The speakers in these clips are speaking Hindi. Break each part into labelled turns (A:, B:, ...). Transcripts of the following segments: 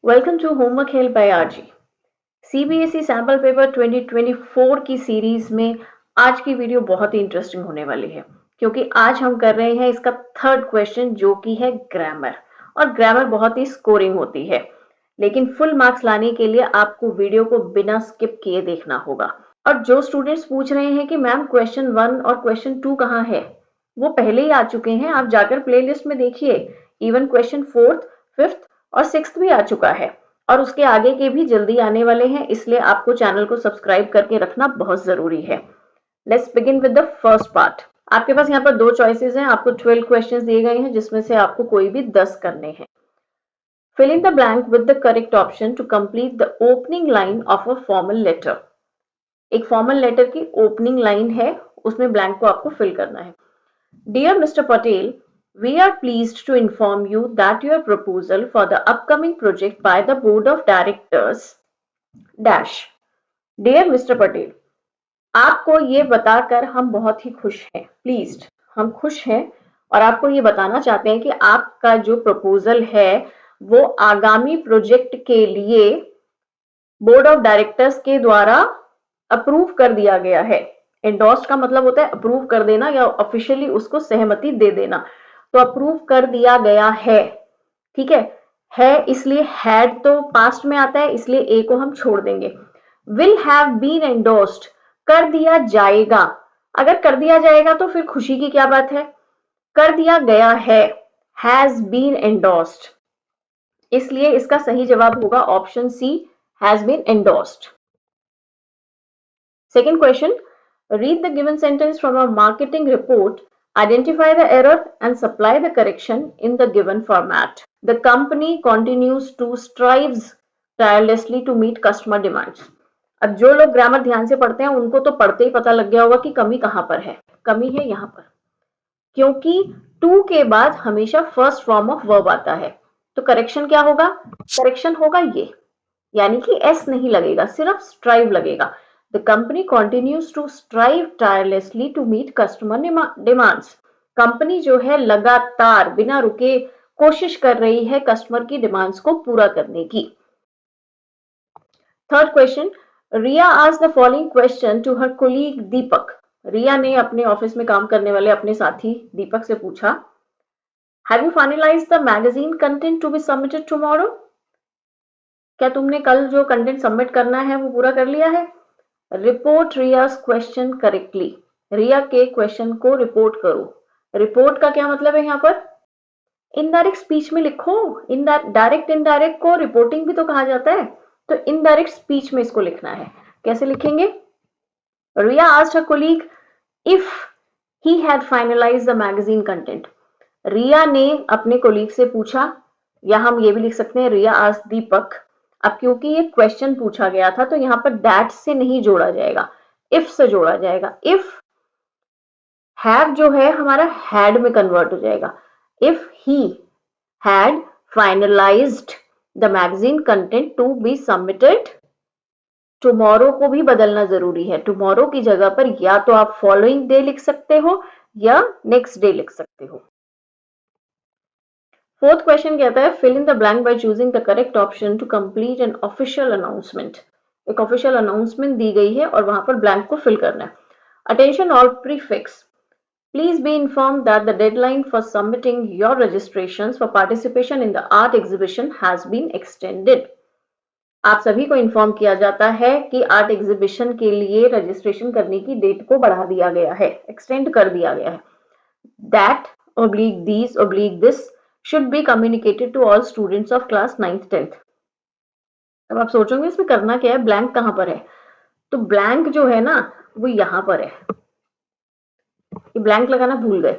A: Welcome to homework help by RG. CBSE sample paper 2024 की सीरीज में आज की वीडियो बहुत ही इंटरेस्टिंग होने वाली है, क्योंकि आज हम कर रहे हैं इसका थर्ड क्वेश्चन, जो कि है ग्रामर। और ग्रामर बहुत ही स्कोरिंग होती है, लेकिन फुल मार्क्स लाने के लिए आपको वीडियो को बिना स्किप किए देखना होगा। और जो स्टूडेंट्स पूछ रहे हैं कि मैम क्वेश्चन 1 और क्वेश्चन 2 कहाँ है, वो पहले ही आ चुके हैं। आप जाकर प्लेलिस्ट में देखिए। इवन क्वेश्चन 4th, 5th और 6th भी आ चुका है, और उसके आगे के भी जल्दी आने वाले हैं। इसलिए आपको चैनल को सब्सक्राइब करके रखना बहुत जरूरी है। Let's begin with the first part. आपके पास यहाँ पर दो चॉइसेस हैं। आपको 12 क्वेश्चंस दिए गए हैं, जिसमें से आपको कोई भी 10 करने हैं। Fill in the blank with the correct option to complete the opening line of a formal letter. एक फॉर्मल लेटर की ओपनिंग लाइन है, उसमें ब्लैंक को आपको फिल करना है। Dear Mr. Patel, we are pleased to inform you that your proposal for the upcoming project by the Board of Directors dash. Dear Mr. Patel, आपको ये बताकर हम बहुत ही खुश हैं। प्लीज्ड, हम खुश हैं और आपको ये बताना चाहते हैं कि आपका जो प्रपोजल है वो आगामी प्रोजेक्ट के लिए बोर्ड ऑफ डायरेक्टर्स के द्वारा अप्रूव कर दिया गया है। एंडोर्स्ड का मतलब होता है अप्रूव कर देना या ऑफिशियली उसको सहमति दे देना। तो अप्रूव कर दिया गया है, ठीक है इसलिए हैड तो पास्ट में आता है, इसलिए ए को हम छोड़ देंगे। विल हैव बीन एंडोर्स्ड, कर दिया जाएगा। अगर कर दिया जाएगा तो फिर खुशी की क्या बात है। कर दिया गया है, हैज बीन एंडोर्स्ड, इसलिए इसका सही जवाब होगा option C, has been endorsed. Second question, read the given sentence from a marketing report, identify the error and supply the correction in the given format. The company continues to strives tirelessly to meet customer demands. अब जो लोग ग्रामर ध्यान से पढ़ते हैं उनको तो पढ़ते ही पता लग गया होगा कि कमी कहां पर है। कमी है यहां पर, क्योंकि टू के बाद हमेशा फर्स्ट फॉर्म ऑफ वर्ब आता है। तो करेक्शन क्या होगा? करेक्शन होगा ये, यानी कि एस नहीं लगेगा, सिर्फ स्ट्राइव लगेगा। The company continues to strive tirelessly to meet customer demands. Company जो है लगातार बिना रुके कोशिश कर रही है कस्टमर की डिमांड्स को पूरा करने की। Third question, Riya asked the following question to her colleague Deepak. Riya ने अपने ऑफिस में काम करने वाले अपने साथी दीपक से पूछा, Have you finalized the magazine content to be submitted tomorrow? क्या तुमने कल जो कंटेंट सबमिट करना है वो पूरा कर लिया है? रिपोर्ट रियाज क्वेश्चन करेक्टली, रिया के क्वेश्चन को रिपोर्ट करो। रिपोर्ट का क्या मतलब है यहाँ पर? इनडायरेक्ट स्पीच में लिखो। डायरेक्ट इनडायरेक्ट को रिपोर्टिंग भी तो कहा जाता है, तो इनडायरेक्ट स्पीच में इसको लिखना है। कैसे लिखेंगे? Riya asked her colleague if he had finalised the magazine content. Riya ने अपने कोलीग से पूछा, या हम ये भी लिख सकते हैं रिया आस्क्ड दीपक। अब क्योंकि ये क्वेश्चन पूछा गया था तो यहाँ पर दैट से नहीं जोड़ा जाएगा, इफ से जोड़ा जाएगा। इफ हैव जो है हमारा हैड में कन्वर्ट हो जाएगा। If he had finalised the magazine content to be submitted tomorrow को भी बदलना जरूरी है। टुमारो की जगह पर या तो आप फॉलोइंग डे लिख सकते हो या नेक्स्ट डे लिख सकते हो। फोर्थ क्वेश्चन कहता है fill in the blank by choosing the correct option to complete an official announcement. एक ऑफिशियल अनाउंसमेंट दी गई है और वहां पर ब्लैंक को फिल करना है। Attention all prefects, please be informed that the deadline for submitting your registrations for participation in the art exhibition has been extended. आप सभी को इन्फॉर्म किया जाता है कि आर्ट एग्जीबिशन के लिए रजिस्ट्रेशन करने की डेट को बढ़ा दिया गया है, एक्सटेंड कर दिया गया है। That oblique these oblique this should be communicated to all students of class 9th 10th। अब आप सोचोगे इसमें करना क्या है, ब्लैंक कहां पर है? तो ब्लैंक जो है ना वो यहां पर है। ये ब्लैंक लगाना भूल गए,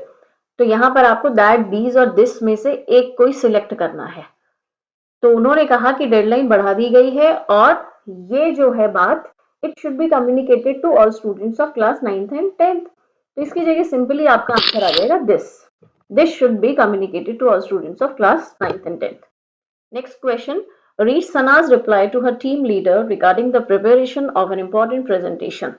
A: तो यहां पर आपको दैट दीज और दिस में से एक कोई सिलेक्ट करना है। तो उन्होंने कहा कि डेडलाइन बढ़ा दी गई है और ये जो है बात, it should be communicated to all students of class 9th and 10th। तो इसकी जगह सिंपली आपका आंसर आ जाएगा this. This should be communicated to all students of class 9th and 10th. Next question. Read Sana's reply to her team leader regarding the preparation of an important presentation.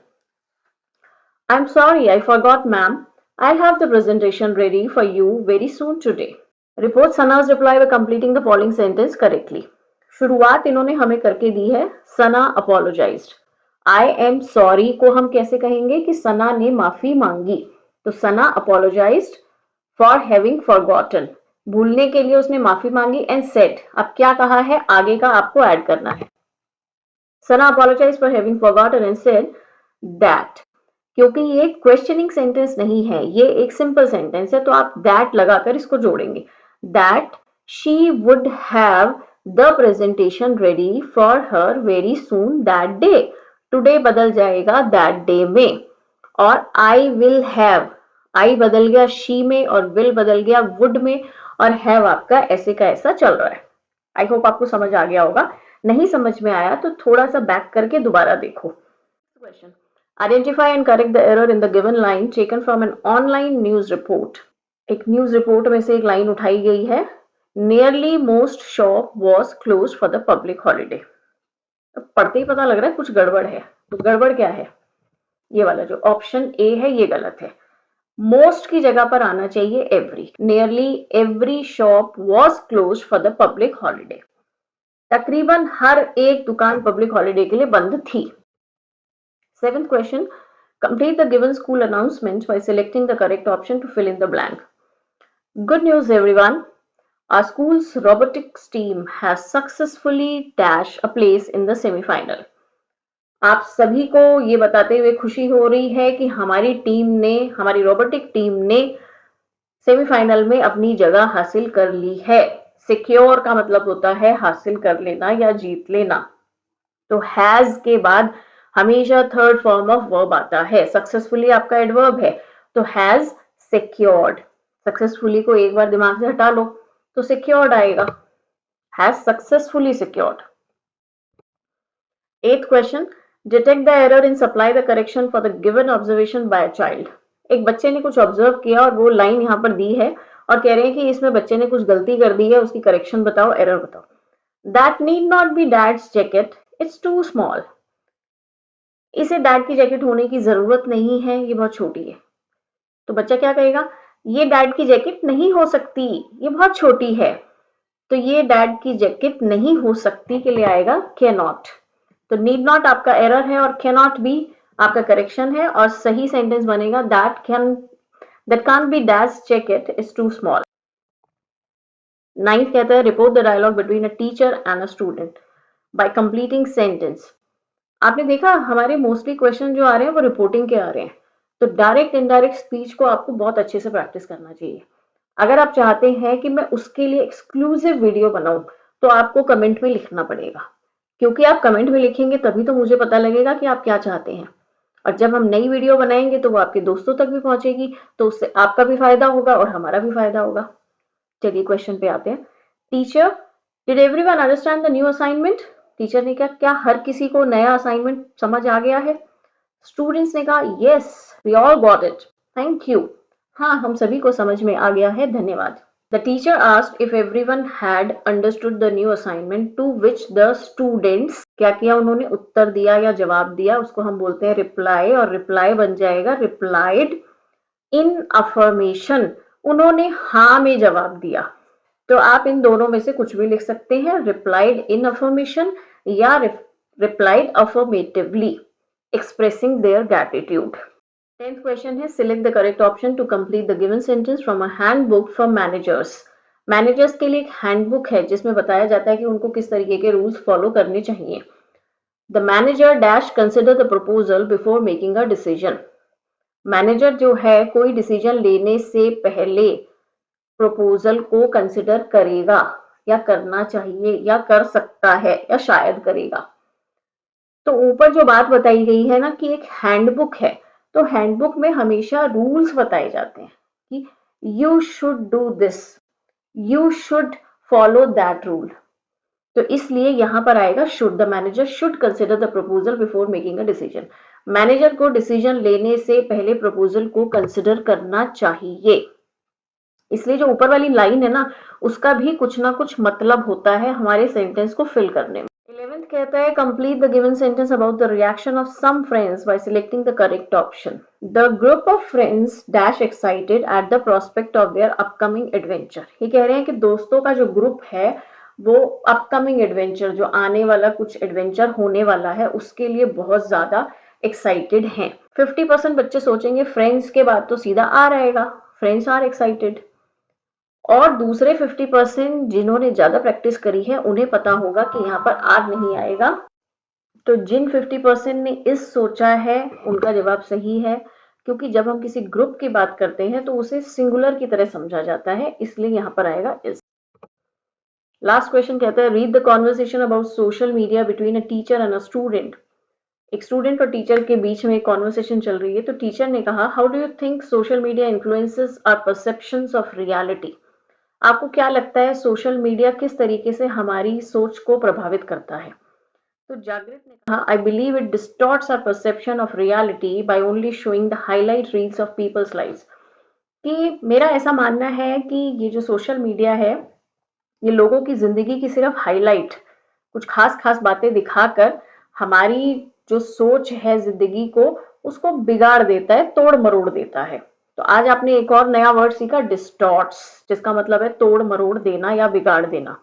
A: I'm sorry, I forgot, ma'am. I'll have the presentation ready for you very soon today. Report Sana's reply by completing the following sentence correctly. शुरुआत इन्होंने हमें करके दी है, सना अपोलोजाइज्ड। आई एम सॉरी को हम कैसे कहेंगे कि सना ने माफी मांगी, तो सना अपोलोजाइज्ड फॉर हैविंग फॉरगॉटन, भूलने के लिए उसने माफी मांगी, एंड सेड, अब क्या कहा है आगे का आपको ऐड करना है। Sana apologise for having forgotten and said that, क्योंकि ये क्वेश्चनिंग सेंटेंस नहीं है, ये एक सिंपल सेंटेंस है, तो आप दैट लगाकर इसको जोड़ेंगे। That she would have the presentation ready for her very soon that day, today बदल जाएगा दैट डे में, और आई विल हैव, आई बदल गया शी में और विल बदल गया वुड में, और हैव आपका ऐसे का ऐसा चल रहा है। आई होप आपको समझ आ गया होगा, नहीं समझ में आया तो थोड़ा सा बैक करके दोबारा देखो। Question, identify and correct the error in the given line taken from an online news report. एक न्यूज रिपोर्ट में से एक लाइन उठाई गई है, nearly most shop was close for the public holiday. पढ़ते ही पता लग रहा है कुछ गड़बड़ है, तो गड़बड़ क्या है, ये वाला जो ऑप्शन ए है ये गलत है। मोस्ट की जगह पर आना चाहिए every. Nearly every shop was close for the public holiday, तकरीबन हर एक दुकान पब्लिक हॉलीडे के लिए बंद थी। Seventh question, complete the given school announcement by selecting the correct option to fill in the blank. Good news everyone, our school's robotics team has successfully dashed a place in the semi-final. आप सभी को ये बताते हुए खुशी हो रही है कि हमारी टीम ने, हमारी रोबोटिक टीम ने सेमीफाइनल में अपनी जगह हासिल कर ली है। सिक्योर का मतलब होता है हासिल कर लेना या जीत लेना, तो हैज के बाद हमेशा थर्ड फॉर्म ऑफ वर्ब आता है। सक्सेसफुली आपका एडवर्ब है, तो हैज सिक्योर्ड, सक्सेसफुली को एक बार दिमाग से हटा लो तो सिक्योर्ड आएगा, has successfully secured. Eighth question, detect the error in supply the correction for the given observation by child. एक बच्चे ने कुछ ऑब्जर्व किया और वो लाइन यहाँ पर दी है और कह रहे हैं कि इसमें बच्चे ने कुछ गलती कर दी है, उसकी करेक्शन बताओ, एरर बताओ। That need not be dad's jacket, it's too small. इसे डैड की जैकेट होने की जरूरत नहीं है, ये बहुत छोटी है। तो बच्चा क्या कहेगा, ये डैड की जैकेट नहीं हो सकती, ये बहुत छोटी है, तो ये डैड की जैकेट नहीं हो सकती के लिए आएगा कैन नॉट। तो नीड नॉट आपका एरर है और कैन नॉट भी आपका करेक्शन है, और सही सेंटेंस बनेगा that can't be dad's jacket is too small. Ninth कहता है, report the dialogue between a teacher and a student by completing sentence. आपने देखा हमारे मोस्टली क्वेश्चन जो आ रहे हैं वो रिपोर्टिंग के आ रहे हैं, तो डायरेक्ट इनडायरेक्ट स्पीच को आपको बहुत अच्छे से प्रैक्टिस करना चाहिए। अगर आप चाहते हैं कि मैं उसके लिए एक्सक्लूसिव वीडियो बनाऊं, तो आपको कमेंट में लिखना पड़ेगा, क्योंकि आप कमेंट में लिखेंगे तभी तो मुझे पता लगेगा कि आप क्या चाहते हैं, और जब हम नई वीडियो बनाएंगे तो वो आपके दोस्तों तक भी पहुंचेगी, तो उससे आपका भी फायदा होगा और हमारा भी फायदा होगा। चलिए क्वेश्चन पे आते हैं। Teacher, did everyone understand the new assignment? Teacher ने कहा, क्या हर किसी को नया असाइनमेंट समझ आ गया है? स्टूडेंट्स ने कहा, yes we all got it, thank you. हाँ, हम सभी को समझ में आ गया है, धन्यवाद। The teacher asked if everyone had understood the new assignment, to which the students, क्या किया उन्होंने, उत्तर दिया या जवाब दिया, उसको हम बोलते हैं रिप्लाई, और रिप्लाई बन जाएगा रिप्लाइड इन अफर्मेशन, उन्होंने हाँ में जवाब दिया। तो आप इन दोनों में से कुछ भी लिख सकते हैं, रिप्लाइड इन अफर्मेशन या replied affirmatively, expressing their gratitude. 10th question है, select the correct option to complete the given sentence from a handbook for managers. Managers के लिए एक हैंडबुक है जिसमें बताया जाता है कि उनको किस तरीके के रूल्स फॉलो करने चाहिए। The manager dash consider the proposal before making a decision. Manager जो है कोई डिसीजन लेने से पहले प्रपोजल को कंसिडर करेगा, या करना चाहिए, या कर सकता है, या शायद करेगा। तो ऊपर जो बात बताई गई है ना कि एक हैंडबुक है, तो हैंडबुक में हमेशा रूल्स बताए जाते हैं कि you should do this, you should follow that rule, तो इसलिए यहां पर आएगा should. The manager should consider the proposal before making a decision. Manager को डिसीजन लेने से पहले प्रपोजल को कंसिडर करना चाहिए। इसलिए जो ऊपर वाली लाइन है ना, उसका भी कुछ ना कुछ मतलब होता है हमारे सेंटेंस को फिल करने में। 11th कहता है, complete the given sentence about the reaction of some friends by selecting the correct option. The group of friends dash excited at the prospect of their upcoming adventure. ये कह रहे हैं कि दोस्तों का जो ग्रुप है वो अपकमिंग एडवेंचर, जो आने वाला कुछ एडवेंचर होने वाला है, उसके लिए बहुत ज़्यादा एक्साइटेड हैं। 50% बच्चे सोचेंगे फ्रेंड्स के बाद तो सीधा आर आएगा, फ्रेंड्स आर एक्साइटेड। और दूसरे 50% जिन्होंने ज़्यादा प्रैक्टिस करी है, उन्हें पता होगा कि यहाँ पर आर नहीं आएगा। तो जिन 50% ने इस सोचा है, उनका जवाब सही है, क्योंकि जब हम किसी ग्रुप की बात करते हैं तो उसे सिंगुलर की तरह समझा जाता है, इसलिए यहाँ पर आएगा इस। लास्ट क्वेश्चन कहता है, read the conversation about social media between a teacher and a student. एक स्टूडेंट और टीचर के बीच में एक कॉन्वर्सेशन चल रही है, तो टीचर ने कहा, how do you think social media influences our perceptions of reality. आपको क्या लगता है सोशल मीडिया किस तरीके से हमारी सोच को प्रभावित करता है। तो जागृत ने कहा, I believe it distorts our perception of reality by only showing the highlight reels of people's lives. कि मेरा ऐसा मानना है कि ये जो सोशल मीडिया है, ये लोगों की जिंदगी की सिर्फ हाईलाइट, कुछ खास खास बातें दिखाकर हमारी जो सोच है जिंदगी को, उसको बिगाड़ देता है, तोड़ मरोड़ देता है। तो आज आपने एक और नया वर्ड सीखा, डिस्टॉर्ट्स, जिसका मतलब है तोड़ मरोड़ देना या बिगाड़ देना।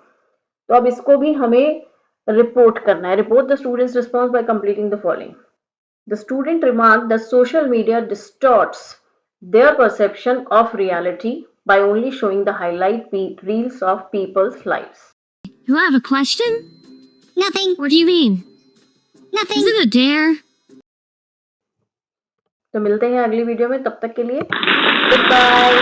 A: तो अब इसको भी हमें रिपोर्ट करना है। Report the students response bye completing the following. The student remark the social media distorts their perception of reality by only showing the highlight reels of people's lives.
B: You have a question?
C: Nothing.
B: What do you mean?
C: Nothing.
B: Is it a dare?
A: तो मिलते हैं अगली वीडियो में, तब तक के लिए गुड बाय।